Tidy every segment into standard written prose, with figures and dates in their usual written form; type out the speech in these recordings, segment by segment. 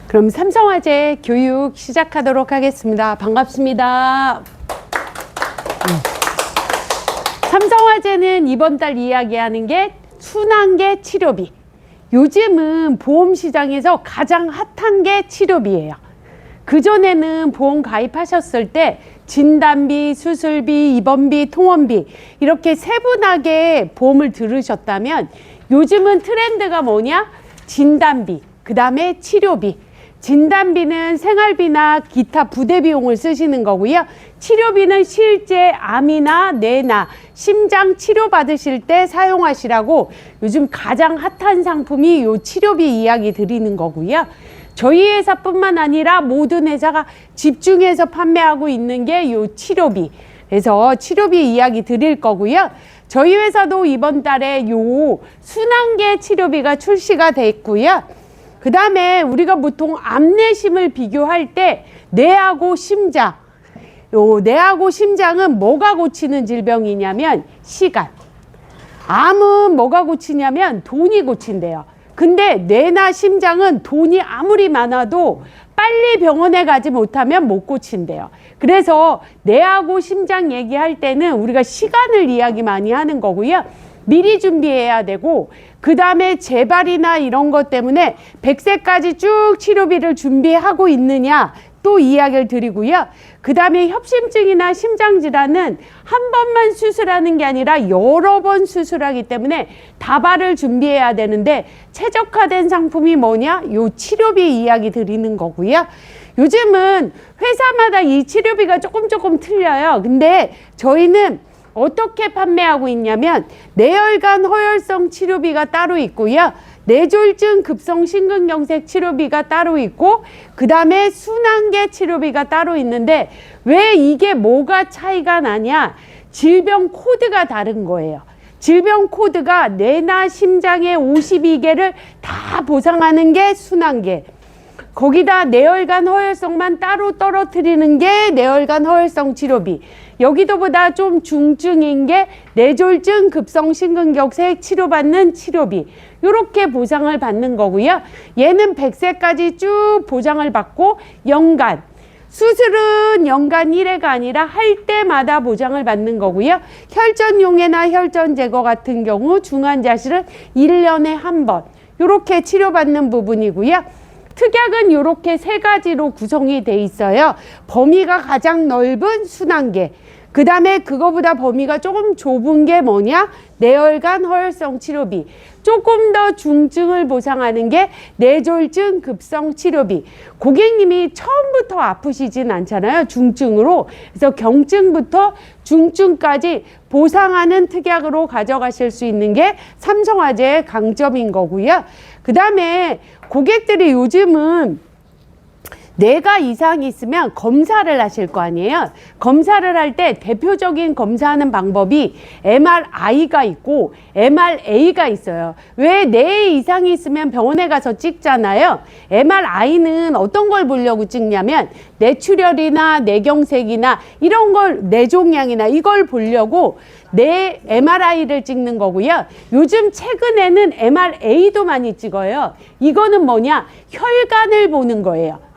그럼 삼성화재 교육 시작하도록 하겠습니다. 반갑습니다. 삼성화재는 이번 달 이야기하는 게 순환계 치료비. 요즘은 보험 시장에서 가장 핫한 게 치료비예요. 그전에는 보험 가입하셨을 때 진단비, 수술비, 입원비, 통원비 이렇게 세분하게 보험을 들으셨다면 요즘은 트렌드가 뭐냐? 진단비, 그 다음에 치료비. 진단비는 생활비나 기타 부대 비용을 쓰시는 거고요. 치료비는 실제 암이나 뇌나 심장 치료 받으실 때 사용하시라고 요즘 가장 핫한 상품이 요 치료비 이야기 드리는 거고요. 저희 회사뿐만 아니라 모든 회사가 집중해서 판매하고 있는 게 요 치료비. 그래서 치료비 이야기 드릴 거고요. 저희 회사도 이번 달에 요 순환계 치료비가 출시가 됐고요. 그 다음에 우리가 보통 암내심을 비교할 때 뇌하고 심장, 요 뇌하고 심장은 뭐가 고치는 질병이냐면 시간. 암은 뭐가 고치냐면 돈이 고친대요. 근데 뇌나 심장은 돈이 아무리 많아도 빨리 병원에 가지 못하면 못 고친대요. 그래서 뇌하고 심장 얘기할 때는 우리가 시간을 이야기 많이 하는 거고요. 미리 준비해야 되고 그 다음에 재발이나 이런 것 때문에 100세까지 쭉 치료비를 준비하고 있느냐 또 이야기를 드리고요. 그 다음에 협심증이나 심장질환은 한 번만 수술하는 게 아니라 여러 번 수술하기 때문에 다발을 준비해야 되는데 최적화된 상품이 뭐냐? 요 치료비 이야기 드리는 거고요. 요즘은 회사마다 이 치료비가 조금 틀려요. 근데 저희는 어떻게 판매하고 있냐면 뇌혈관 허혈성 치료비가 따로 있고요. 뇌졸중 급성 심근경색 치료비가 따로 있고 그 다음에 순환계 치료비가 따로 있는데 왜 이게 뭐가 차이가 나냐? 질병 코드가 다른 거예요. 질병 코드가 뇌나 심장의 52개를 다 보상하는 게 순환계. 거기다 뇌혈관 허혈성만 따로 떨어뜨리는 게 뇌혈관 허혈성 치료비. 여기도보다 좀 중증인 게 뇌졸중 급성 심근경색 치료받는 치료비. 이렇게 보상을 받는 거고요. 얘는 100세까지 쭉 보장을 받고 연간. 수술은 연간 1회가 아니라 할 때마다 보장을 받는 거고요. 혈전용해나 혈전 제거 같은 경우 중환자실은 1년에 한 번. 이렇게 치료받는 부분이고요. 특약은 이렇게 세 가지로 구성이 돼 있어요. 범위가 가장 넓은 순환계. 그 다음에 그거보다 범위가 조금 좁은 게 뭐냐? 뇌혈관 허혈성 치료비. 조금 더 중증을 보상하는 게 뇌졸중 급성 치료비. 고객님이 처음부터 아프시진 않잖아요. 중증으로. 그래서 경증부터 중증까지 보상하는 특약으로 가져가실 수 있는 게 삼성화재의 강점인 거고요. 그 다음에 고객들이 요즘은 뇌가 이상이 있으면 검사를 하실 거 아니에요. 검사를 할 때 대표적인 검사하는 방법이 MRI가 있고 MRA가 있어요. 왜 뇌에 이상이 있으면 병원에 가서 찍잖아요. MRI는 어떤 걸 보려고 찍냐면 뇌출혈이나 뇌경색이나 이런 걸 뇌종양이나 이걸 보려고 뇌 MRI를 찍는 거고요. 요즘 최근에는 MRA도 많이 찍어요. 이거는 뭐냐? 혈관을 보는 거예요.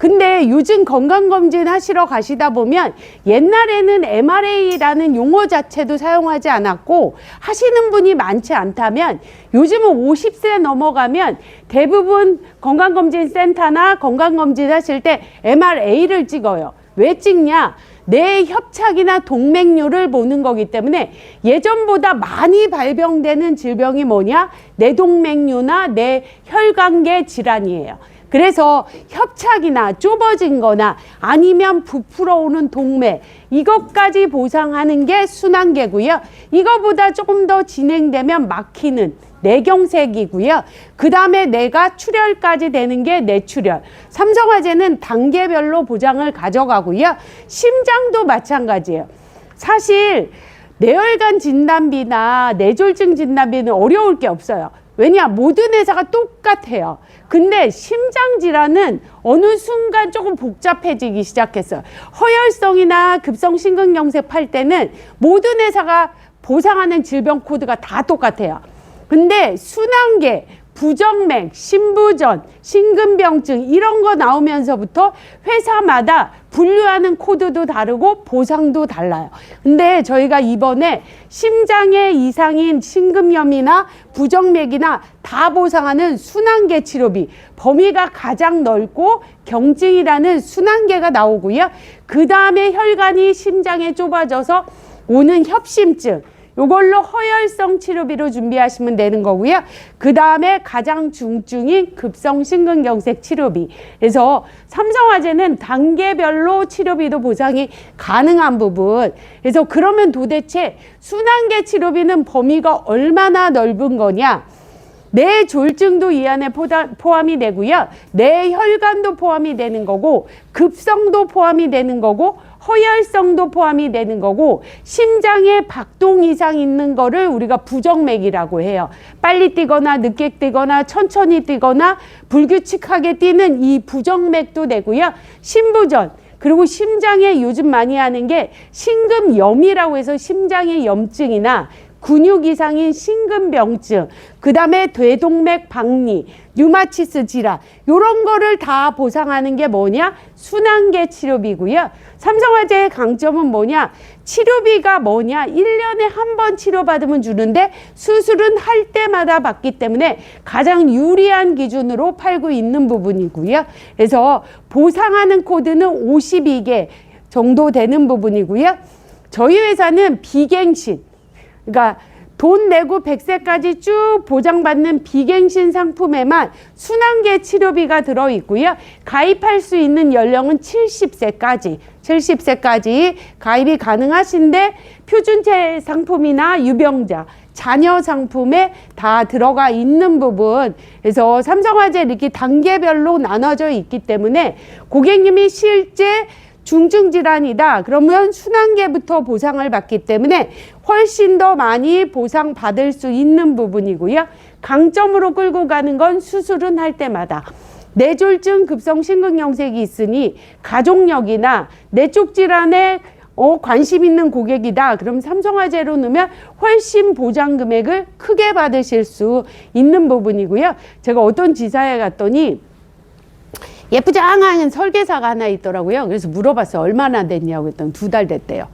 근데 요즘 건강검진 하시러 가시다 보면 옛날에는 MRA라는 용어 자체도 사용하지 않았고 하시는 분이 많지 않다면 요즘은 50세 넘어가면 대부분 건강검진 센터나 건강검진 하실 때 MRA를 찍어요. 왜 찍냐? 뇌 협착이나 동맥류를 보는 거기 때문에 예전보다 많이 발병되는 질병이 뭐냐? 뇌동맥류나 뇌혈관계 질환이에요. 그래서 협착이나 좁아진 거나 아니면 부풀어 오는 동맥 이것까지 보상하는 게 순환계고요. 이거보다 조금 더 진행되면 막히는 뇌경색이고요. 그 다음에 뇌가 출혈까지 되는 게 뇌출혈. 삼성화재는 단계별로 보장을 가져가고요. 심장도 마찬가지예요. 사실 뇌혈관 진단비나 뇌졸중 진단비는 어려울 게 없어요. 왜냐? 모든 회사가 똑같아요. 근데 심장질환은 어느 순간 조금 복잡해지기 시작했어요. 허혈성이나 급성 심근경색 팔 때는 모든 회사가 보상하는 질병 코드가 다 똑같아요. 근데 순환계, 부정맥, 신부전, 심근병증 이런 거 나오면서부터 회사마다 분류하는 코드도 다르고 보상도 달라요. 근데 저희가 이번에 심장에 이상인 심근염이나 부정맥이나 다 보상하는 순환계 치료비, 범위가 가장 넓고 경증이라는 순환계가 나오고요. 그 다음에 혈관이 심장에 좁아져서 오는 협심증, 요걸로 허혈성 치료비로 준비하시면 되는 거고요. 그 다음에 가장 중증인 급성 심근경색 치료비. 그래서 삼성화재는 단계별로 치료비도 보상이 가능한 부분. 그래서 그러면 도대체 순환계 치료비는 범위가 얼마나 넓은 거냐? 뇌졸중도 이 안에 포함이 되고요. 뇌혈관도 포함이 되는 거고, 급성도 포함이 되는 거고, 허혈성도 포함이 되는 거고, 심장에 박동 이상 있는 거를 우리가 부정맥이라고 해요. 빨리 뛰거나 늦게 뛰거나 천천히 뛰거나 불규칙하게 뛰는 이 부정맥도 되고요. 심부전, 그리고 심장에 요즘 많이 하는 게 심근염이라고 해서 심장의 염증이나 근육 이상인 심근병증, 그 다음에 뇌동맥 박리, 류마티스 질환 요런 거를 다 보상하는 게 뭐냐? 순환계 치료비고요. 삼성화재의 강점은 뭐냐? 치료비가 뭐냐? 1년에 한 번 치료받으면 주는데 수술은 할 때마다 받기 때문에 가장 유리한 기준으로 팔고 있는 부분이고요. 그래서 보상하는 코드는 52개 정도 되는 부분이고요. 저희 회사는 비갱신, 그러니까 돈 내고 100세까지 쭉 보장받는 비갱신 상품에만 순환계 치료비가 들어있고요. 가입할 수 있는 연령은 70세까지 가입이 가능하신데 표준체 상품이나 유병자, 자녀 상품에 다 들어가 있는 부분. 그래서 삼성화재 이렇게 단계별로 나눠져 있기 때문에 고객님이 실제 중증질환이다 그러면 순환계부터 보상을 받기 때문에 훨씬 더 많이 보상받을 수 있는 부분이고요. 강점으로 끌고 가는 건 수술은 할 때마다 뇌졸중 급성 심근경색이 있으니 가족력이나 뇌쪽 질환에 관심 있는 고객이다 그럼 삼성화재로 넣으면 훨씬 보장 금액을 크게 받으실 수 있는 부분이고요. 제가 어떤 지사에 갔더니 예쁘장한 설계사가 하나 있더라고요. 그래서 물어봤어요. 얼마나 됐냐고 했더니 2달 됐대요.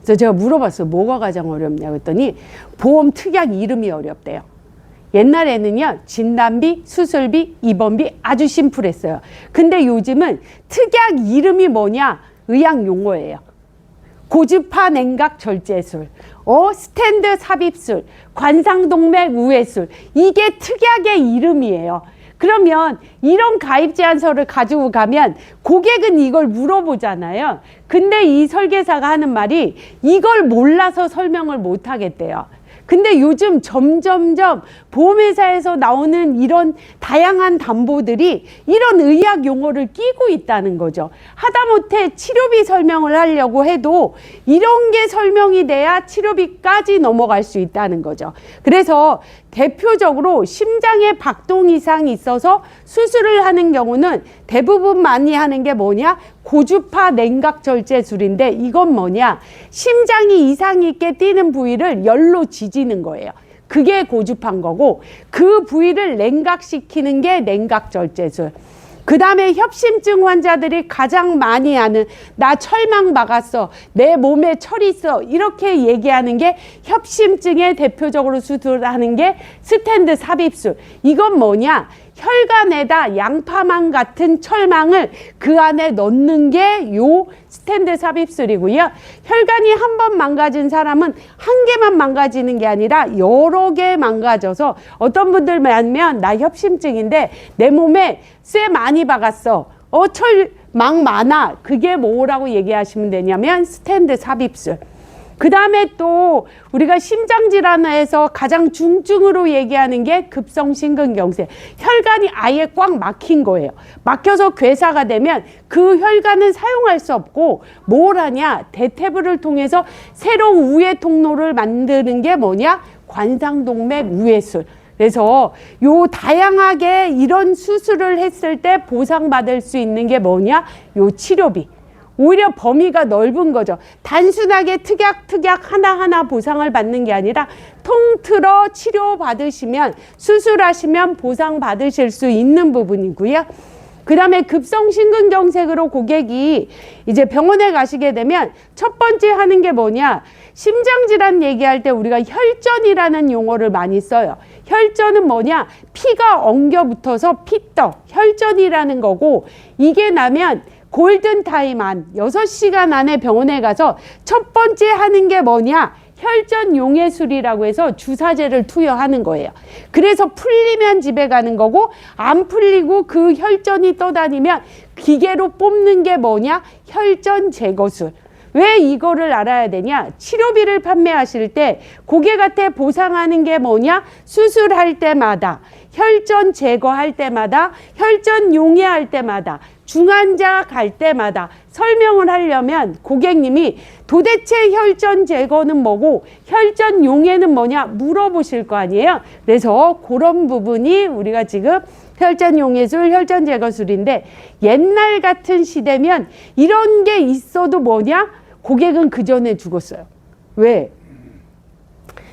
그래서 제가 물어봤어요. 뭐가 가장 어렵냐고 했더니 보험 특약 이름이 어렵대요. 옛날에는요. 진단비, 수술비, 입원비 아주 심플했어요. 근데 요즘은 특약 이름이 뭐냐? 의학 용어예요. 고주파 냉각 절제술, 스탠드 삽입술, 관상동맥 우회술 이게 특약의 이름이에요. 그러면 이런 가입 제안서를 가지고 가면 고객은 이걸 물어보잖아요. 근데 이 설계사가 하는 말이 이걸 몰라서 설명을 못 하겠대요. 근데 요즘 점점점 보험회사에서 나오는 이런 다양한 담보들이 이런 의학 용어를 끼고 있다는 거죠. 하다못해 치료비 설명을 하려고 해도 이런 게 설명이 돼야 치료비까지 넘어갈 수 있다는 거죠. 그래서 대표적으로 심장에 박동 이상이 있어서 수술을 하는 경우는 대부분 많이 하는 게 뭐냐? 고주파 냉각절제술인데 이건 뭐냐? 심장이 이상 있게 뛰는 부위를 열로 지지는 거예요. 그게 고주파인 거고 그 부위를 냉각시키는 게 냉각절제술. 그 다음에 협심증 환자들이 가장 많이 하는 나 철망 박았어, 내 몸에 철 있어 이렇게 얘기하는 게 협심증에 대표적으로 수술하는 게 스탠드 삽입술. 이건 뭐냐? 혈관에다 양파망 같은 철망을 그 안에 넣는 게 요 스탠드 삽입술이고요. 혈관이 한 번 망가진 사람은 한 개만 망가지는 게 아니라 여러 개 망가져서 어떤 분들 말하면 나 협심증인데 내 몸에 쇠 많이 박았어. 철망 많아. 그게 뭐라고 얘기하시면 되냐면 스탠드 삽입술. 그 다음에 또 우리가 심장질환에서 가장 중증으로 얘기하는 게 급성 심근경색. 혈관이 아예 꽉 막힌 거예요. 막혀서 괴사가 되면 그 혈관은 사용할 수 없고 뭘 하냐? 대퇴부를 통해서 새로운 우회 통로를 만드는 게 뭐냐? 관상동맥 우회술. 그래서 요 다양하게 이런 수술을 했을 때 보상받을 수 있는 게 뭐냐? 요 치료비. 오히려 범위가 넓은 거죠. 단순하게 특약 하나하나 보상을 받는 게 아니라 통틀어 치료받으시면, 수술하시면 보상받으실 수 있는 부분이고요. 그 다음에 급성심근경색으로 고객이 이제 병원에 가시게 되면 첫 번째 하는 게 뭐냐, 심장질환 얘기할 때 우리가 혈전이라는 용어를 많이 써요. 혈전은 뭐냐, 피가 엉겨 붙어서 피떡, 혈전이라는 거고, 이게 나면 골든타임 안 6시간 안에 병원에 가서 첫 번째 하는 게 뭐냐, 혈전 용해술이라고 해서 주사제를 투여하는 거예요. 그래서 풀리면 집에 가는 거고, 안 풀리고 그 혈전이 떠다니면 기계로 뽑는 게 뭐냐, 혈전 제거술. 왜 이거를 알아야 되냐, 치료비를 판매하실 때 고객한테 보상하는 게 뭐냐, 수술할 때마다, 혈전 제거할 때마다, 혈전 용해할 때마다, 중환자 갈 때마다 설명을 하려면 고객님이 도대체 혈전 제거는 뭐고 혈전 용해는 뭐냐 물어보실 거 아니에요. 그래서 그런 부분이 우리가 지금 혈전 용해술, 혈전 제거술인데, 옛날 같은 시대면 이런 게 있어도 뭐냐, 고객은 그 전에 죽었어요. 왜?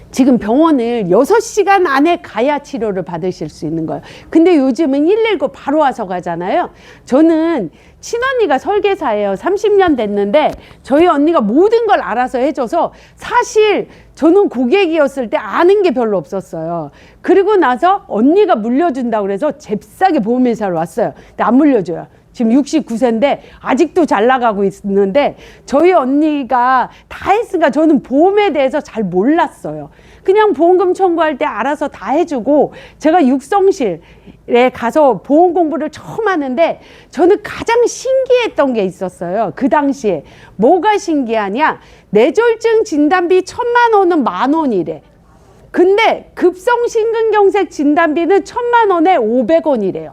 지금 병원을 6시간 안에 가야 치료를 받으실 수 있는 거예요. 근데 요즘은 119 바로 와서 가잖아요. 저는 친언니가 설계사예요. 30년 됐는데 저희 언니가 모든 걸 알아서 해줘서, 사실 저는 고객이었을 때 아는 게 별로 없었어요. 그리고 나서 언니가 물려준다고 그래서 잽싸게 보험회사로 왔어요. 근데 안 물려줘요. 지금 69세인데 아직도 잘 나가고 있는데, 저희 언니가 다 했으니까 저는 보험에 대해서 잘 몰랐어요. 그냥 보험금 청구할 때 알아서 다 해주고, 제가 육성실에 가서 보험 공부를 처음 하는데 저는 가장 신기했던 게 있었어요. 그 당시에 뭐가 신기하냐, 뇌졸중 진단비 1,000만 원은 10,000원이래. 근데 급성심근경색 진단비는 1,000만 원에 500원이래요.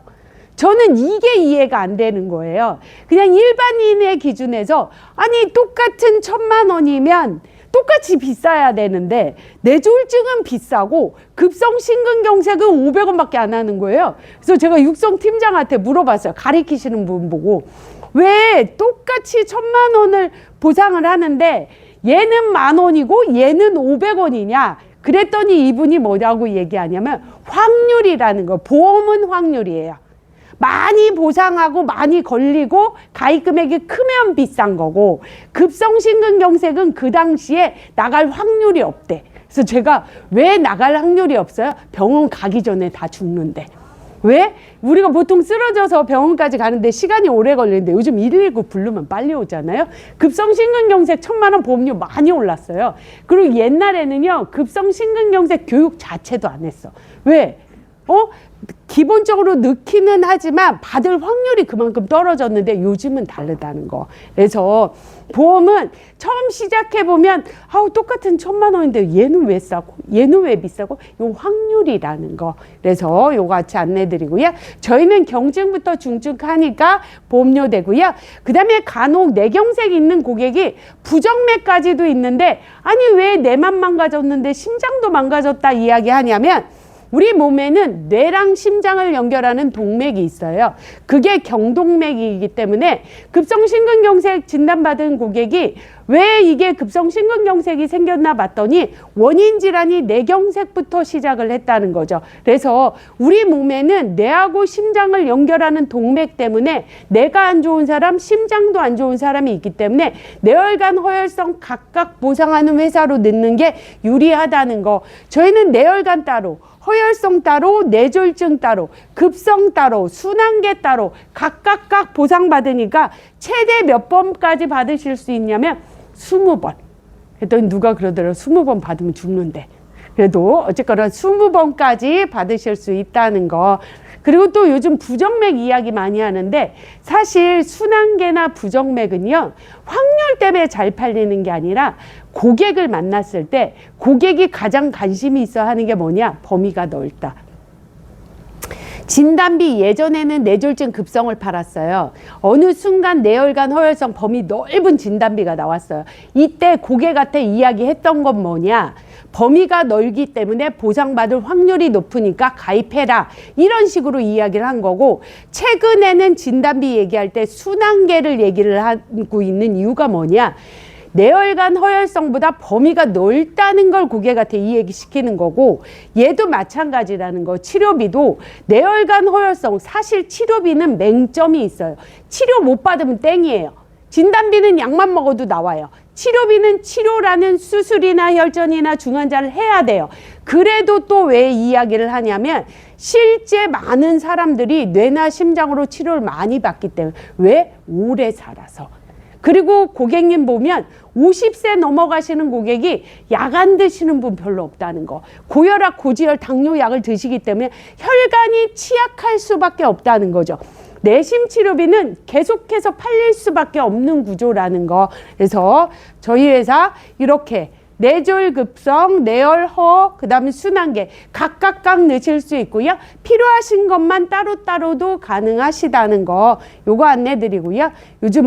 저는 이게 이해가 안 되는 거예요. 그냥 일반인의 기준에서, 아니 똑같은 1,000만 원이면 똑같이 비싸야 되는데 뇌졸중은 비싸고 급성심근경색은 500원밖에 안 하는 거예요. 그래서 제가 육성 팀장한테 물어봤어요. 가리키시는 분 보고, 왜 똑같이 1,000만 원을 보상을 하는데 얘는 10,000원이고 얘는 500원이냐? 그랬더니 이분이 뭐라고 얘기하냐면, 확률이라는 거. 보험은 확률이에요. 많이 보상하고 많이 걸리고 가입 금액이 크면 비싼 거고, 급성심근경색은 그 당시에 나갈 확률이 없대. 그래서 제가 왜 나갈 확률이 없어요? 병원 가기 전에 다 죽는데. 왜? 우리가 보통 쓰러져서 병원까지 가는데 시간이 오래 걸리는데 요즘 119 부르면 빨리 오잖아요. 급성심근경색 1,000만 원 보험료 많이 올랐어요. 그리고 옛날에는요, 급성심근경색 교육 자체도 안 했어. 왜? 기본적으로 넣기는 하지만 받을 확률이 그만큼 떨어졌는데 요즘은 다르다는 거. 그래서 보험은 처음 시작해보면 똑같은 1,000만 원인데 얘는 왜 싸고 얘는 왜 비싸고, 요 확률이라는 거. 그래서 요거 같이 안내드리고요. 저희는 경증부터 중증하니까 보험료 되고요. 그 다음에 간혹 뇌경색 있는 고객이 부정맥까지도 있는데, 아니 왜 뇌만 망가졌는데 심장도 망가졌다 이야기하냐면, 우리 몸에는 뇌랑 심장을 연결하는 동맥이 있어요. 그게 경동맥이기 때문에 급성심근경색 진단받은 고객이 왜 이게 급성심근경색이 생겼나 봤더니 원인 질환이 뇌경색부터 시작을 했다는 거죠. 그래서 우리 몸에는 뇌하고 심장을 연결하는 동맥 때문에 뇌가 안 좋은 사람, 심장도 안 좋은 사람이 있기 때문에 뇌혈관 허혈성 각각 보상하는 회사로 넣는 게 유리하다는 거. 저희는 뇌혈관 따로, 허혈성 따로, 뇌졸중 따로, 급성 따로, 순환계 따로 각각 보상받으니까 최대 몇 번까지 받으실 수 있냐면 20번. 그랬더니 누가 그러더라고요. 20번 받으면 죽는데. 그래도 어쨌거나 20번까지 받으실 수 있다는 거. 그리고 또 요즘 부정맥 이야기 많이 하는데, 사실 순환계나 부정맥은요, 확률 때문에 잘 팔리는 게 아니라 고객을 만났을 때 고객이 가장 관심이 있어 하는 게 뭐냐, 범위가 넓다. 진단비, 예전에는 뇌졸중 급성을 팔았어요. 어느 순간 뇌혈관 허혈성 범위 넓은 진단비가 나왔어요. 이때 고객한테 이야기했던 건 뭐냐, 범위가 넓기 때문에 보상받을 확률이 높으니까 가입해라. 이런 식으로 이야기를 한 거고, 최근에는 진단비 얘기할 때 순환계를 얘기를 하고 있는 이유가 뭐냐? 뇌혈관 허혈성보다 범위가 넓다는 걸 고객한테 이 얘기 시키는 거고, 얘도 마찬가지라는 거. 치료비도 뇌혈관 허혈성, 사실 치료비는 맹점이 있어요. 치료 못 받으면 땡이에요. 진단비는 약만 먹어도 나와요. 치료비는 치료라는 수술이나 혈전이나 중환자를 해야 돼요. 그래도 또 왜 이야기를 하냐면, 실제 많은 사람들이 뇌나 심장으로 치료를 많이 받기 때문에. 왜? 오래 살아서. 그리고 고객님 보면 50세 넘어가시는 고객이 약 안 드시는 분 별로 없다는 거. 고혈압, 고지혈, 당뇨 약을 드시기 때문에 혈관이 취약할 수밖에 없다는 거죠. 내심 치료비는 계속해서 팔릴 수밖에 없는 구조라는 거. 그래서 저희 회사 이렇게 뇌졸급성, 뇌혈허, 그 다음에 순환계 각각 넣으실 수 있고요. 필요하신 것만 따로따로도 가능하시다는 거, 요거 안내 드리고요. 요즘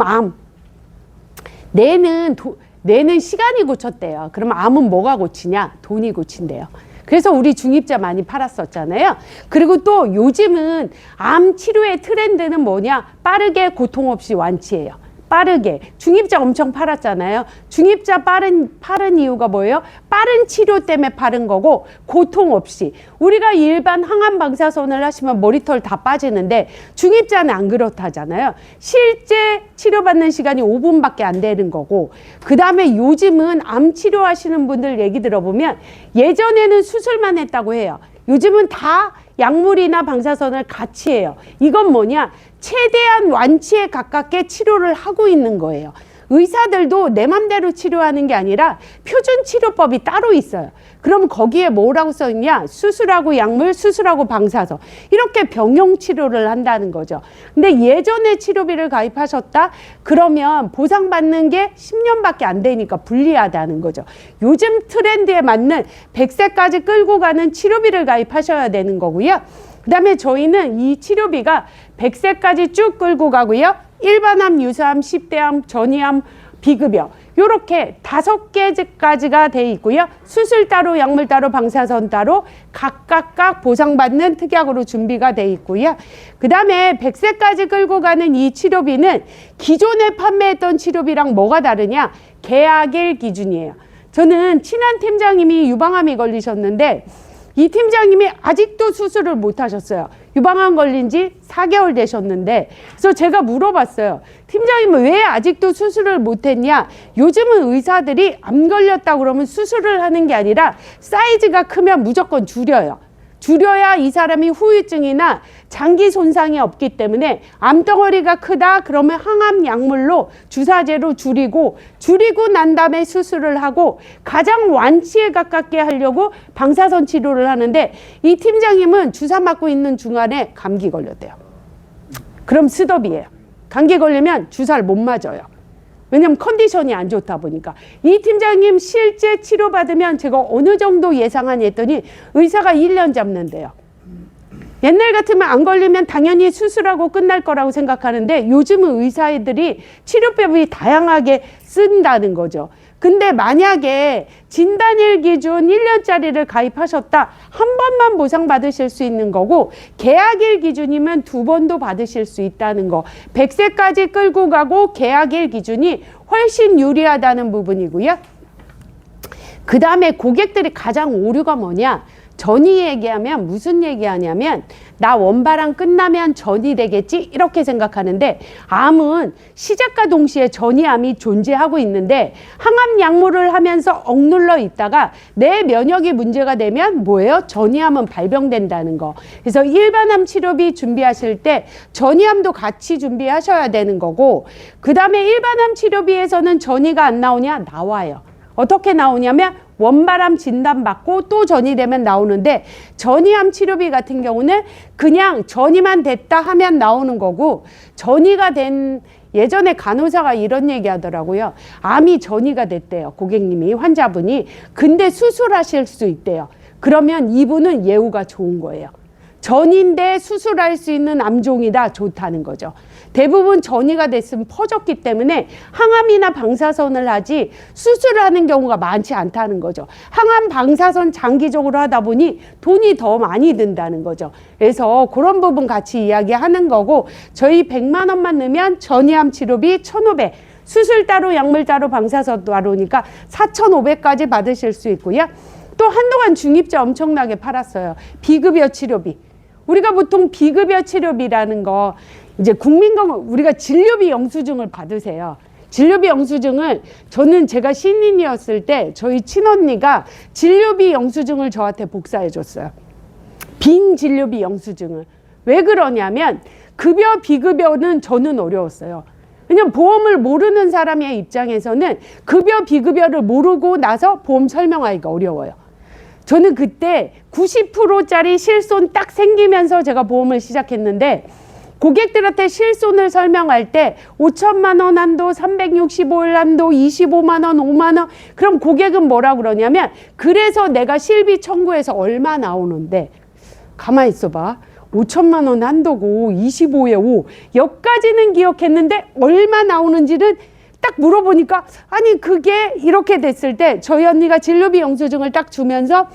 뇌는 시간이 고쳤대요. 그러면 암은 뭐가 고치냐? 돈이 고친대요. 그래서 우리 중입자 많이 팔았었잖아요. 그리고 또 요즘은 암 치료의 트렌드는 뭐냐? 빠르게 고통 없이 완치해요. 빠르게. 중입자 엄청 팔았잖아요. 중입자 팔은 이유가 뭐예요? 빠른 치료 때문에 파는 거고, 고통 없이. 우리가 일반 항암 방사선을 하시면 머리털 다 빠지는데 중입자는 안 그렇다잖아요. 실제 치료받는 시간이 5분밖에 안 되는 거고, 그 다음에 요즘은 암 치료하시는 분들 얘기 들어보면 예전에는 수술만 했다고 해요. 요즘은 다 약물이나 방사선을 같이 해요. 이건 뭐냐? 최대한 완치에 가깝게 치료를 하고 있는 거예요. 의사들도 내 맘대로 치료하는 게 아니라 표준 치료법이 따로 있어요. 그럼 거기에 뭐라고 써 있냐? 수술하고 약물, 수술하고 방사선. 이렇게 병용 치료를 한다는 거죠. 근데 예전에 치료비를 가입하셨다? 그러면 보상받는 게 10년밖에 안 되니까 불리하다는 거죠. 요즘 트렌드에 맞는 100세까지 끌고 가는 치료비를 가입하셔야 되는 거고요. 그 다음에 저희는 이 치료비가 100세까지 쭉 끌고 가고요. 일반암, 유사암, 10대암, 전이암, 비급여 요렇게 5개까지가 돼 있고요. 수술 따로, 약물 따로, 방사선 따로 각각 보상받는 특약으로 준비가 돼 있고요. 그 다음에 100세까지 끌고 가는 이 치료비는 기존에 판매했던 치료비랑 뭐가 다르냐? 계약일 기준이에요. 저는 친한 팀장님이 유방암이 걸리셨는데 이 팀장님이 아직도 수술을 못 하셨어요. 유방암 걸린 지 4개월 되셨는데, 그래서 제가 물어봤어요. 팀장님은 왜 아직도 수술을 못 했냐? 요즘은 의사들이 암 걸렸다 그러면 수술을 하는 게 아니라 사이즈가 크면 무조건 줄여요. 줄여야 이 사람이 후유증이나 장기 손상이 없기 때문에 암덩어리가 크다 그러면 항암 약물로 주사제로 줄이고 난 다음에 수술을 하고 가장 완치에 가깝게 하려고 방사선 치료를 하는데, 이 팀장님은 주사 맞고 있는 중간에 감기 걸렸대요. 그럼 스톱이에요. 감기 걸리면 주사를 못 맞아요. 왜냐면 컨디션이 안 좋다 보니까. 이 팀장님 실제 치료받으면 제가 어느 정도 예상하니 했더니 의사가 1년 잡는데요. 옛날 같으면 안 걸리면 당연히 수술하고 끝날 거라고 생각하는데 요즘은 의사들이 치료법이 다양하게 쓴다는 거죠. 근데 만약에 진단일 기준 1년짜리를 가입하셨다, 한 번만 보상받으실 수 있는 거고, 계약일 기준이면 2번도 받으실 수 있다는 거. 100세까지 끌고 가고 계약일 기준이 훨씬 유리하다는 부분이고요. 그 다음에 고객들이 가장 오류가 뭐냐? 전이 얘기하면 무슨 얘기하냐면 나 원바람 끝나면 전이 되겠지 이렇게 생각하는데, 암은 시작과 동시에 전이암이 존재하고 있는데 항암 약물을 하면서 억눌러 있다가 내 면역이 문제가 되면 뭐예요? 전이암은 발병된다는 거. 그래서 일반암 치료비 준비하실 때 전이암도 같이 준비하셔야 되는 거고, 그 다음에 일반암 치료비에서는 전이가 안 나오냐? 나와요. 어떻게 나오냐면 원바람 진단받고 또 전이 되면 나오는데, 전이암 치료비 같은 경우는 그냥 전이만 됐다 하면 나오는 거고, 전이가 된 예전에 간호사가 이런 얘기 하더라고요. 암이 전이가 됐대요. 고객님이, 환자분이. 근데 수술하실 수 있대요. 그러면 이분은 예후가 좋은 거예요. 전인데 수술할 수 있는 암종이다, 좋다는 거죠. 대부분 전이가 됐으면 퍼졌기 때문에 항암이나 방사선을 하지 수술하는 경우가 많지 않다는 거죠. 항암 방사선 장기적으로 하다 보니 돈이 더 많이 든다는 거죠. 그래서 그런 부분 같이 이야기하는 거고, 저희 100만 원만 넣으면 전이암 치료비 1,500, 수술 따로 약물 따로 방사선 따로니까 4,500까지 받으실 수 있고요. 또 한동안 중입자 엄청나게 팔았어요. 비급여 치료비. 우리가 보통 비급여 치료비라는 거, 이제 국민건강, 우리가 진료비 영수증을 받으세요. 진료비 영수증을, 저는 제가 신인이었을 때 저희 친언니가 진료비 영수증을 저한테 복사해 줬어요. 빈 진료비 영수증을. 왜 그러냐면 급여 비급여는 저는 어려웠어요. 왜냐면 보험을 모르는 사람의 입장에서는 급여 비급여를 모르고 나서 보험 설명하기가 어려워요. 저는 그때 90%짜리 실손 딱 생기면서 제가 보험을 시작했는데, 고객들한테 실손을 설명할 때 5천만 원 한도, 365일 한도, 25만 원, 5만 원. 그럼 고객은 뭐라 그러냐면, 그래서 내가 실비 청구해서 얼마 나오는데, 가만히 있어봐. 5천만 원 한도고 25에 5. 여기까지는 기억했는데 얼마 나오는지는 딱 물어보니까, 아니 그게 이렇게 됐을 때 저희 언니가 진료비 영수증을 딱 주면서,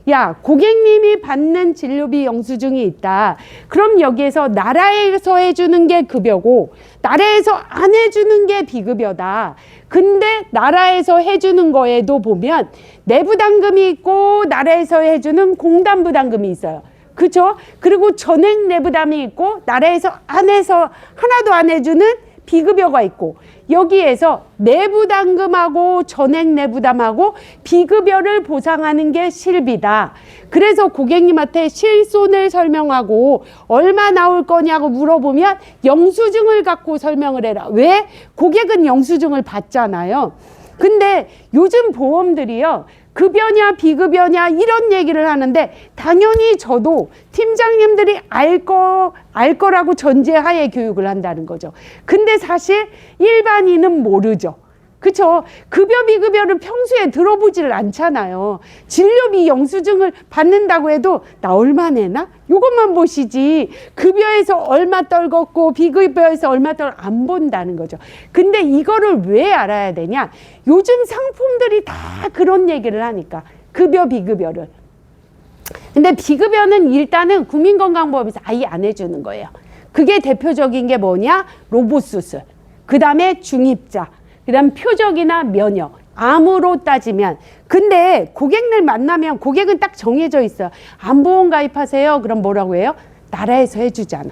야, 고객님이 받는 진료비 영수증이 있다. 그럼 여기에서 나라에서 해주는 게 급여고 나라에서 안 해주는 게 비급여다. 근데 나라에서 해주는 거에도 보면 내부담금이 있고 나라에서 해주는 공단부담금이 있어요. 그죠? 그리고 전액 내부담이 있고 나라에서 안에서 하나도 안 해주는 비급여가 있고, 여기에서 내부담금하고 전액 내부담하고 비급여를 보상하는 게 실비다. 그래서 고객님한테 실손을 설명하고 얼마 나올 거냐고 물어보면 영수증을 갖고 설명을 해라. 왜? 고객은 영수증을 받잖아요. 근데 요즘 보험들이요, 급여냐 비급여냐 이런 얘기를 하는데, 당연히 저도 팀장님들이 알 거라고 전제하에 교육을 한다는 거죠. 근데 사실 일반인은 모르죠. 그쵸? 급여 비급여를 평소에 들어보지를 않잖아요. 진료비 영수증을 받는다고 해도 나 얼마 내나? 요것만 보시지 급여에서 얼마 떨궜고 비급여에서 얼마 안 본다는 거죠. 근데 이거를 왜 알아야 되냐? 요즘 상품들이 다 그런 얘기를 하니까, 급여 비급여를. 근데 비급여는 일단은 국민건강보험에서 아예 안 해주는 거예요. 그게 대표적인 게 뭐냐? 로봇 수술, 그 다음에 중입자, 그 다음 표적이나 면역, 암으로 따지면. 근데 고객들 만나면 고객은 딱 정해져 있어요. 암보험 가입하세요. 그럼 뭐라고 해요? 나라에서 해주잖아.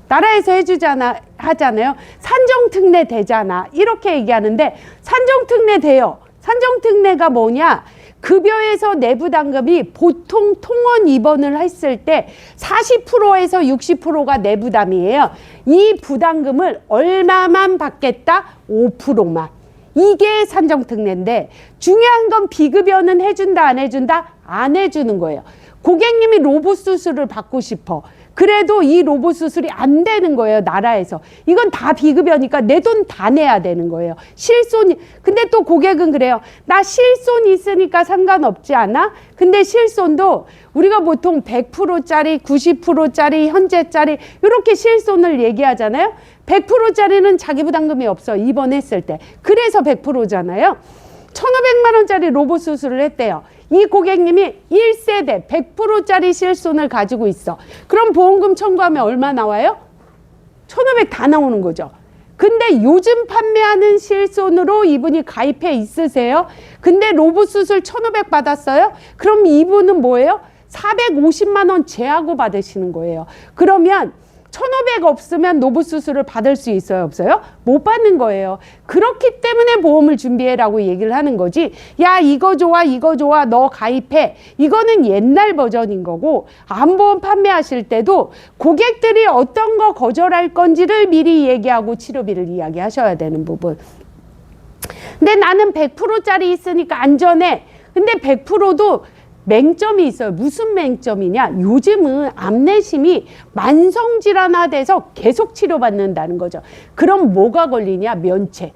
나라에서 해주잖아 하잖아요. 산정특례 되잖아. 이렇게 얘기하는데, 산정특례 돼요. 산정특례가 뭐냐? 급여에서 내부담금이 보통 통원 입원을 했을 때 40%에서 60%가 내부담이에요. 이 부담금을 얼마만 받겠다? 5%만. 이게 산정특례인데, 중요한 건 비급여는 해준다 안 해준다? 안 해주는 거예요. 고객님이 로봇 수술을 받고 싶어. 그래도 이 로봇 수술이 안 되는 거예요, 나라에서. 이건 다 비급여니까 내 돈 다 내야 되는 거예요. 실손이. 근데 또 고객은 그래요. 나 실손 있으니까 상관없지 않아? 근데 실손도 우리가 보통 100%짜리, 90%짜리, 현재짜리 이렇게 실손을 얘기하잖아요. 100%짜리는 자기 부담금이 없어, 입원했을 때. 그래서 100%잖아요. 1,500만 원짜리 로봇 수술을 했대요. 이 고객님이 1세대 100%짜리 실손을 가지고 있어. 그럼 보험금 청구하면 얼마 나와요? 1,500 다 나오는 거죠. 근데 요즘 판매하는 실손으로 이분이 가입해 있으세요? 근데 로봇 수술 1,500 받았어요? 그럼 이분은 뭐예요? 450만 원 제하고 받으시는 거예요. 그러면 1,500 없으면 로봇 수술을 받을 수 있어요? 없어요? 못 받는 거예요. 그렇기 때문에 보험을 준비해라고 얘기를 하는 거지, 야 이거 좋아 이거 좋아 너 가입해, 이거는 옛날 버전인 거고, 암보험 판매하실 때도 고객들이 어떤 거 거절할 건지를 미리 얘기하고 치료비를 이야기하셔야 되는 부분. 근데 나는 100%짜리 있으니까 안전해. 근데 100%도 맹점이 있어요. 무슨 맹점이냐? 요즘은 암내심이 만성질환화돼서 계속 치료받는다는 거죠. 그럼 뭐가 걸리냐? 면책.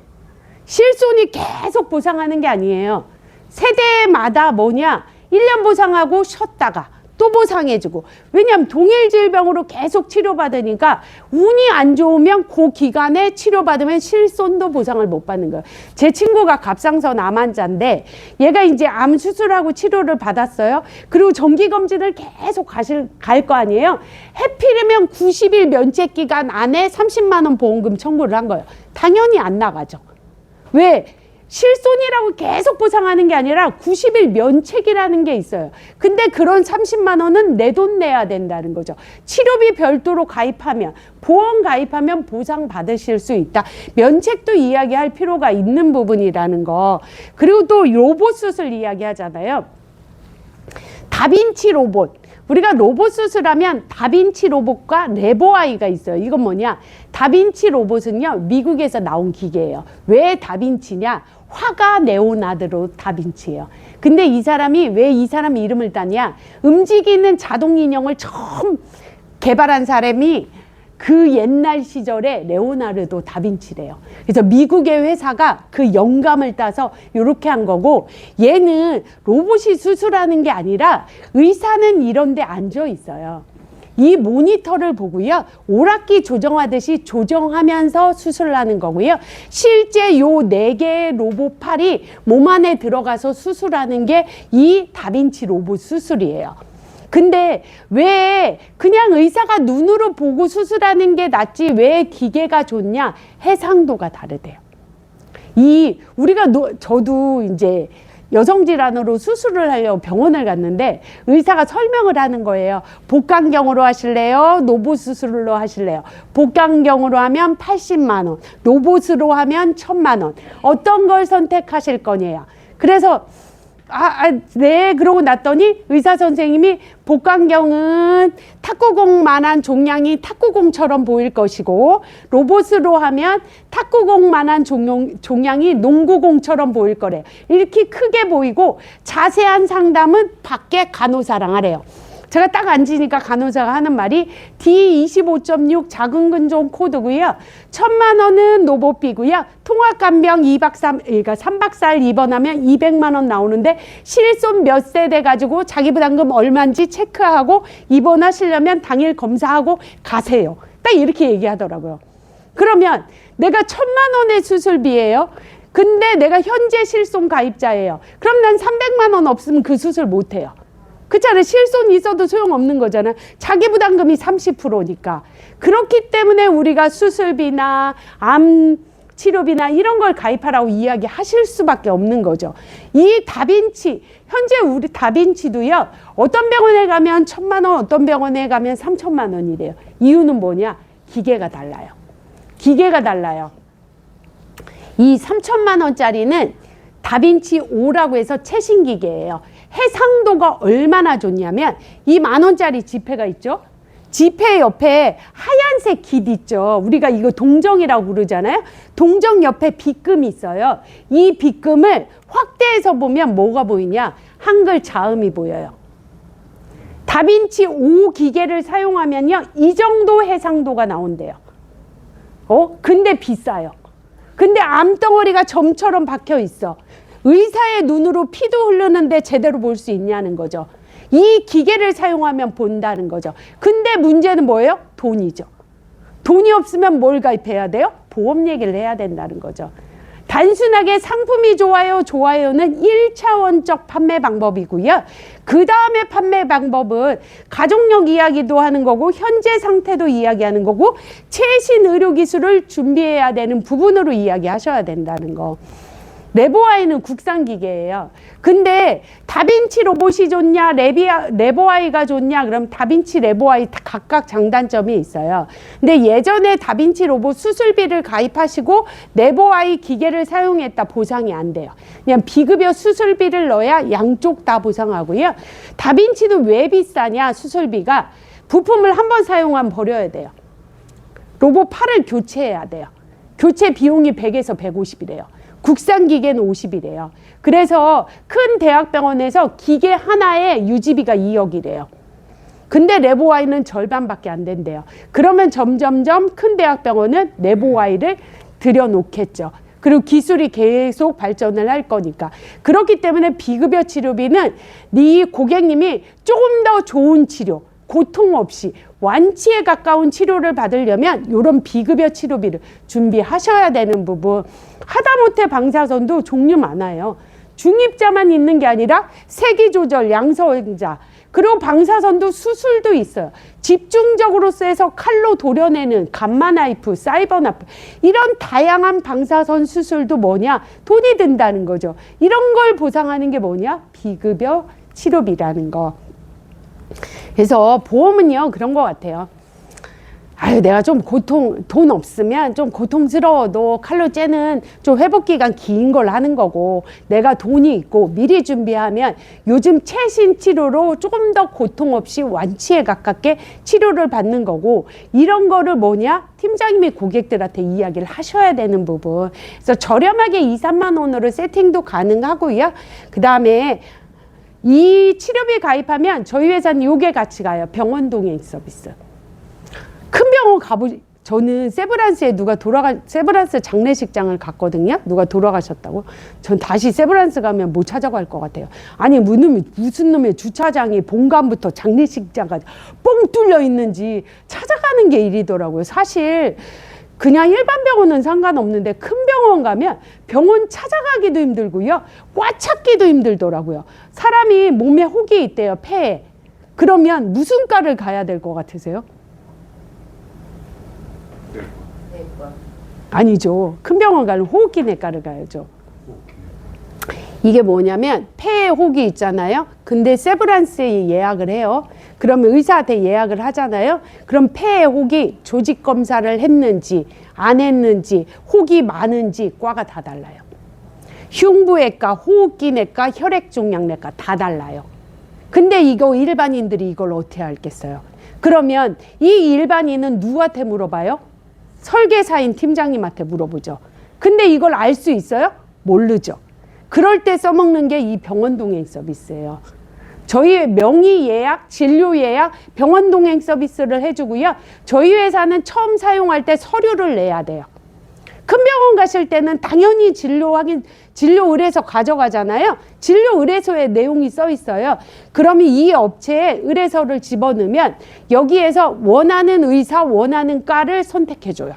실손이 계속 보상하는 게 아니에요. 세대마다 뭐냐? 1년 보상하고 쉬었다가 또 보상해주고. 왜냐하면 동일 질병으로 계속 치료받으니까 운이 안 좋으면 그 기간에 치료받으면 실손도 보상을 못 받는 거예요. 제 친구가 갑상선 암 환자인데 얘가 이제 암 수술하고 치료를 받았어요. 그리고 정기검진을 계속 갈 거 아니에요. 해필이면 90일 면책 기간 안에 30만 원 보험금 청구를 한 거예요. 당연히 안 나가죠. 왜? 실손이라고 계속 보상하는 게 아니라 90일 면책이라는 게 있어요. 근데 그런 30만 원은 내 돈 내야 된다는 거죠. 치료비 별도로 가입하면, 보험 가입하면 보상 받으실 수 있다. 면책도 이야기할 필요가 있는 부분이라는 거. 그리고 또 로봇 수술 이야기하잖아요. 다빈치 로봇. 우리가 로봇 수술하면 다빈치 로봇과 레보아이가 있어요. 이건 뭐냐? 다빈치 로봇은요, 미국에서 나온 기계예요. 왜 다빈치냐? 화가 레오나르도 다빈치예요. 근데 이 사람이 왜 이 사람 이름을 따냐? 움직이는 자동 인형을 처음 개발한 사람이 그 옛날 시절에 레오나르도 다빈치래요. 그래서 미국의 회사가 그 영감을 따서 이렇게 한 거고, 얘는 로봇이 수술하는 게 아니라 의사는 이런 데 앉아 있어요. 이 모니터를 보고요, 오락기 조정하듯이 조정하면서 수술을 하는 거고요. 실제 요 4개의 로봇 팔이 몸 안에 들어가서 수술하는 게 이 다빈치 로봇 수술이에요. 근데 왜 그냥 의사가 눈으로 보고 수술하는 게 낫지 왜 기계가 좋냐? 해상도가 다르대요. 저도 이제 여성 질환으로 수술을 하려고 병원을 갔는데 의사가 설명을 하는 거예요. 복강경으로 하실래요? 로봇 수술로 하실래요? 복강경으로 하면 80만 원, 로봇으로 하면 1000만 원. 어떤 걸 선택하실 거냐요. 그래서 네, 그러고 났더니 의사 선생님이 복강경은 탁구공만한 종양이 탁구공처럼 보일 것이고, 로봇으로 하면 탁구공만한 종양이 농구공처럼 보일 거래요. 이렇게 크게 보이고 자세한 상담은 밖에 간호사랑 하래요. 제가 딱 앉으니까 간호사가 하는 말이 D25.6 작은 근종 코드고요. 1000만 원은 로봇비고요. 통합간병 2박 3, 그러니까 3박 4일 입원하면 200만 원 나오는데 실손 몇 세대 가지고 자기 부담금 얼마인지 체크하고 입원하시려면 당일 검사하고 가세요. 딱 이렇게 얘기하더라고요. 그러면 내가 1000만 원의 수술비예요. 근데 내가 현재 실손 가입자예요. 그럼 난 300만 원 없으면 그 수술 못 해요. 그렇잖아요. 실손이 있어도 소용없는 거잖아요. 자기 부담금이 30%니까. 그렇기 때문에 우리가 수술비나 암 치료비나 이런 걸 가입하라고 이야기하실 수밖에 없는 거죠. 이 다빈치, 현재 우리 다빈치도요, 어떤 병원에 가면 1000만 원, 어떤 병원에 가면 3000만 원이래요. 이유는 뭐냐? 기계가 달라요. 기계가 달라요. 이 3000만 원짜리는 다빈치 5라고 해서 최신 기계예요. 해상도가 얼마나 좋냐면 이 10,000원짜리 지폐가 있죠. 지폐 옆에 하얀색 깃 있죠. 우리가 이거 동정이라고 부르잖아요. 동정 옆에 빗금이 있어요. 이 빗금을 확대해서 보면 뭐가 보이냐? 한글 자음이 보여요. 다빈치 5 기계를 사용하면요, 이 정도 해상도가 나온대요. 근데 비싸요. 근데 암덩어리가 점처럼 박혀 있어. 의사의 눈으로 피도 흐르는데 제대로 볼 수 있냐는 거죠. 이 기계를 사용하면 본다는 거죠. 근데 문제는 뭐예요? 돈이죠. 돈이 없으면 뭘 가입해야 돼요? 보험 얘기를 해야 된다는 거죠. 단순하게 상품이 좋아요, 좋아요는 1차원적 판매 방법이고요. 그 다음에 판매 방법은 가족력 이야기도 하는 거고 현재 상태도 이야기하는 거고 최신 의료기술을 준비해야 되는 부분으로 이야기하셔야 된다는 거. 레보아이는 국산 기계예요. 근데 다빈치 로봇이 좋냐, 레보아이가 좋냐, 그럼 다빈치, 레보아이 각각 장단점이 있어요. 근데 예전에 다빈치 로봇 수술비를 가입하시고 레보아이 기계를 사용했다 보상이 안 돼요. 그냥 비급여 수술비를 넣어야 양쪽 다 보상하고요. 다빈치도 왜 비싸냐, 수술비가 부품을 한 번 사용하면 버려야 돼요. 로봇 팔을 교체해야 돼요. 교체 비용이 100에서 150이래요. 국산 기계는 50이래요. 그래서 큰 대학병원에서 기계 하나에 유지비가 2억이래요. 근데 레보아이는 절반밖에 안 된대요. 그러면 점점점 큰 대학병원은 레보아이를 들여놓겠죠. 그리고 기술이 계속 발전을 할 거니까. 그렇기 때문에 비급여 치료비는 네 고객님이 조금 더 좋은 치료, 고통 없이 완치에 가까운 치료를 받으려면 이런 비급여 치료비를 준비하셔야 되는 부분. 하다못해 방사선도 종류 많아요. 중입자만 있는 게 아니라 세기조절, 양성자, 그리고 방사선도 수술도 있어요. 집중적으로 쐬서 칼로 도려내는 감마나이프, 사이버나이프, 이런 다양한 방사선 수술도 뭐냐? 돈이 든다는 거죠. 이런 걸 보상하는 게 뭐냐? 비급여 치료비라는 거. 그래서 보험은요, 그런 것 같아요. 아유, 내가 좀 돈 없으면 좀 고통스러워도 칼로 째는 좀 회복기간 긴 걸 하는 거고, 내가 돈이 있고 미리 준비하면 요즘 최신 치료로 조금 더 고통 없이 완치에 가깝게 치료를 받는 거고, 이런 거를 뭐냐? 팀장님이 고객들한테 이야기를 하셔야 되는 부분. 그래서 저렴하게 2, 3만 원으로 세팅도 가능하고요. 그 다음에 이 치료비 가입하면 저희 회사는 요게 같이 가요. 병원 동행 서비스. 큰 병원 저는 세브란스에 세브란스 장례식장을 갔거든요. 누가 돌아가셨다고. 전 다시 세브란스 가면 못 찾아갈 것 같아요. 아니, 무슨 놈의 주차장이 본관부터 장례식장까지 뻥 뚫려 있는지 찾아가는 게 일이더라고요. 사실 그냥 일반 병원은 상관없는데 큰 병원 가면 병원 찾아가기도 힘들고요. 꽉 찾기도 힘들더라고요. 사람이 몸에 혹이 있대요. 폐에. 그러면 무슨 과를 가야 될 것 같으세요? 아니죠. 큰 병원 가면 호흡기내과를 가야죠. 이게 뭐냐면 폐에 혹이 있잖아요. 근데 세브란스에 예약을 해요. 그러면 의사한테 예약을 하잖아요. 그럼 폐에 혹이 조직 검사를 했는지 안 했는지, 혹이 많은지 과가 다 달라요. 흉부외과, 호흡기내과, 혈액종양내과 다 달라요. 근데 이거 일반인들이 이걸 어떻게 알겠어요? 그러면 이 일반인은 누구한테 물어봐요? 설계사인 팀장님한테 물어보죠. 근데 이걸 알 수 있어요? 모르죠. 그럴 때 써먹는 게 이 병원 동행 서비스예요. 저희 명의 예약, 진료 예약, 병원 동행 서비스를 해주고요. 저희 회사는 처음 사용할 때 서류를 내야 돼요. 큰 병원 가실 때는 당연히 진료 의뢰서 가져가잖아요. 진료 의뢰서에 내용이 써 있어요. 그러면 이 업체에 의뢰서를 집어넣으면 여기에서 원하는 의사, 원하는 과를 선택해줘요.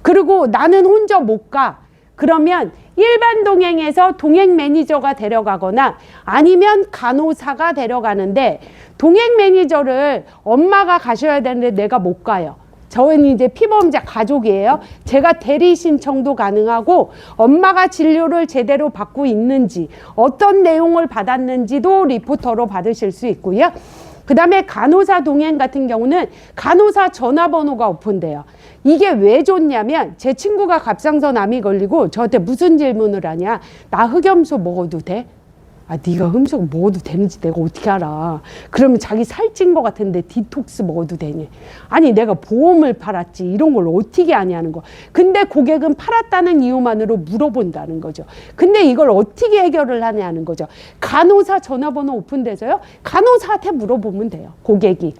그리고 나는 혼자 못 가. 그러면 일반 동행에서 동행 매니저가 데려가거나 아니면 간호사가 데려가는데, 동행 매니저를 엄마가 가셔야 되는데 내가 못 가요. 저희는 이제 피보험자 가족이에요. 제가 대리 신청도 가능하고 엄마가 진료를 제대로 받고 있는지, 어떤 내용을 받았는지도 리포터로 받으실 수 있고요. 그 다음에 간호사 동행 같은 경우는 간호사 전화번호가 오픈돼요. 이게 왜 좋냐면, 제 친구가 갑상선 암이 걸리고 저한테 무슨 질문을 하냐. 나 흑염소 먹어도 돼? 아, 네가 흑염소 먹어도 되는지 내가 어떻게 알아? 그러면 자기 살찐 것 같은데 디톡스 먹어도 되니? 아니, 내가 보험을 팔았지 이런 걸 어떻게 아냐는 거. 근데 고객은 팔았다는 이유만으로 물어본다는 거죠. 근데 이걸 어떻게 해결을 하냐는 거죠. 간호사 전화번호 오픈돼서요, 간호사한테 물어보면 돼요, 고객이.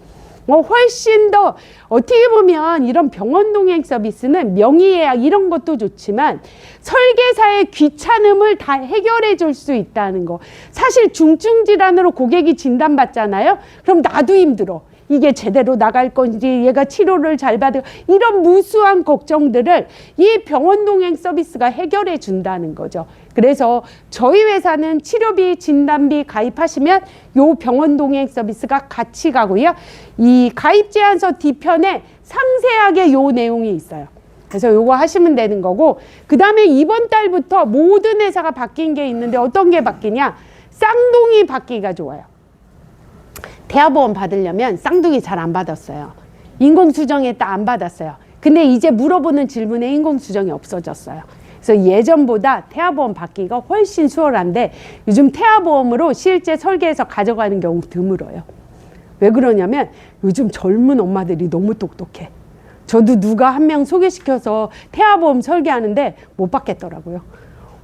훨씬 더, 어떻게 보면 이런 병원 동행 서비스는 명의예약 이런 것도 좋지만 설계사의 귀찮음을 다 해결해 줄 수 있다는 거. 사실 중증 질환으로 고객이 진단받잖아요. 그럼 나도 힘들어. 이게 제대로 나갈 건지, 얘가 치료를 잘 받을, 이런 무수한 걱정들을 이 병원 동행 서비스가 해결해 준다는 거죠. 그래서 저희 회사는 치료비, 진단비 가입하시면 요 병원 동행 서비스가 같이 가고요. 이 가입 제안서 뒤편에 상세하게 요 내용이 있어요. 그래서 요거 하시면 되는 거고, 그 다음에 이번 달부터 모든 회사가 바뀐 게 있는데 어떤 게 바뀌냐? 쌍둥이 받기가 좋아요. 대화보험 받으려면 쌍둥이 잘 안 받았어요. 인공수정했다 안 받았어요. 근데 이제 물어보는 질문에 인공수정이 없어졌어요. 그래서 예전보다 태아보험 받기가 훨씬 수월한데, 요즘 태아보험으로 실제 설계해서 가져가는 경우 드물어요. 왜 그러냐면 요즘 젊은 엄마들이 너무 똑똑해. 저도 누가 한 명 소개시켜서 태아보험 설계하는데 못 받겠더라고요.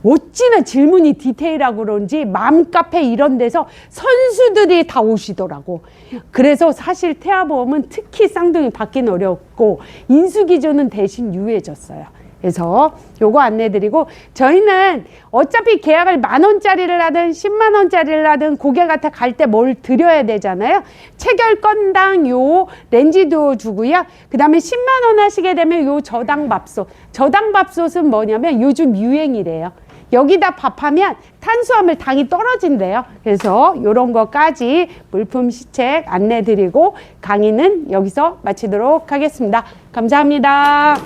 어찌나 질문이 디테일하고 그런지 맘카페 이런 데서 선수들이 다 오시더라고. 그래서 사실 태아보험은 특히 쌍둥이 받기는 어렵고 인수기준은 대신 유해졌어요. 그래서 요거 안내드리고, 저희는 어차피 계약을 10,000원짜리를 하든 10만 원짜리를 하든 고객한테 갈 때 뭘 드려야 되잖아요. 체결 건당 요 렌지도 주고요. 그 다음에 10만 원 하시게 되면 요 저당밥솥. 저당밥솥은 뭐냐면 요즘 유행이래요. 여기다 밥하면 탄수화물 당이 떨어진대요. 그래서 요런 거까지 물품 시책 안내드리고 강의는 여기서 마치도록 하겠습니다. 감사합니다.